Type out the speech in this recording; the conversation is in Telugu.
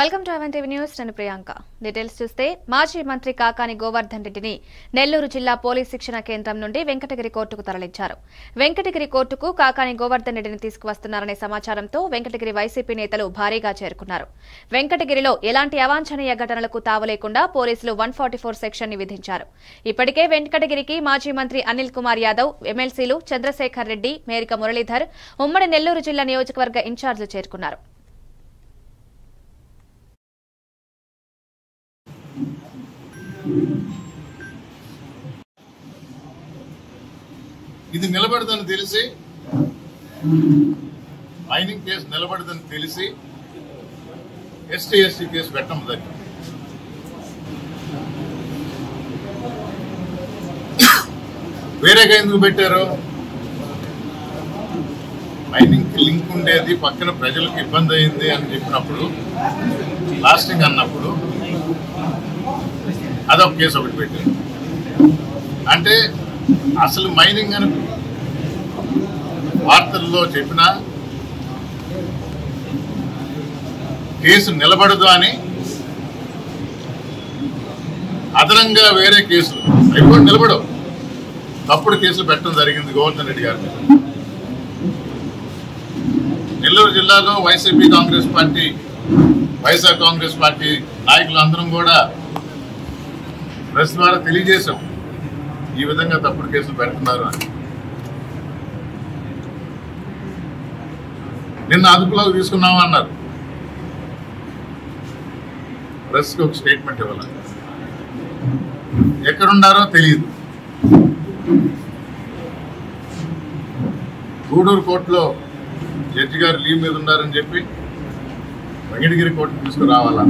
Welcome to oven TV news. నేను ప్రియాంక. డీటెయిల్స్ చూస్తే మాజీ మంత్రి కాకాని గోవర్ధన్ రెడ్డిని నెల్లూరు జిల్లా పోలీస్ శిక్షణ కేంద్రం నుండి వెంకటగిరి కోర్టుకు తరలించారు. వెంకటగిరి కోర్టుకు కాకాని గోవర్ధన్ రెడ్డిని తీసుకువస్తున్నారనే సమాచారంతో వెంకటగిరి వైసీపీ నేతలు భారీగా చేరుకున్నారు. వెంకటగిరిలో ఎలాంటి అవాంఛనీయ ఘటనలకు తావులేకుండా పోలీసులు 144 సెక్షన్ ని విధించారు. ఇప్పటికే వెంకటగిరికి మాజీ మంత్రి అనిల్ కుమార్ యాదవ్, ఎమ్మెల్సీలు చంద్రశేఖర్ రెడ్డి, మేరిక మురళీధర్, ఉమ్మడి నెల్లూరు జిల్లా నియోజకవర్గ ఇన్ఛార్జీలు చేరుకున్నారు. ఇది నిలబడదని తెలిసి మైనింగ్ కేసు నిలబడదని తెలిసి ఎస్టీ కేసు పెట్టడం జరిగింది. వేరేగా ఎందుకు పెట్టారు? మైనింగ్ కి లింక్ ఉండేది, పక్కన ప్రజలకు ఇబ్బంది అయింది అని చెప్పినప్పుడు, లాస్టింగ్ అన్నప్పుడు అదొక కేసు ఒకటి పెట్టారు. అంటే అసలు మైనింగ్ అని వార్తల్లో చెప్పిన కేసు నిలబడదు అని అదనంగా వేరే కేసులు అవి కూడా నిలబడవు, తప్పుడు కేసులు పెట్టడం జరిగింది గోవర్ధన్ రెడ్డి గారి మీద. నెల్లూరు జిల్లాలో YCP Congress party, YSR Congress party నాయకులు అందరం కూడా ప్రెస్ ద్వారా తెలియజేశాం ఈ విధంగా తప్పుడు కేసులు పెడుతున్నారు అని. నిన్న అదుపులోకి తీసుకున్నామన్నారు. ప్రెస్కి ఒక స్టేట్మెంట్ ఇవ్వాలి. ఎక్కడున్నారో తెలియదు. గూడూరు కోర్టులో జడ్జి గారు లీవ్ మీద ఉన్నారని చెప్పి వెంకటగిరి కోర్టుకు తీసుకురావాలా?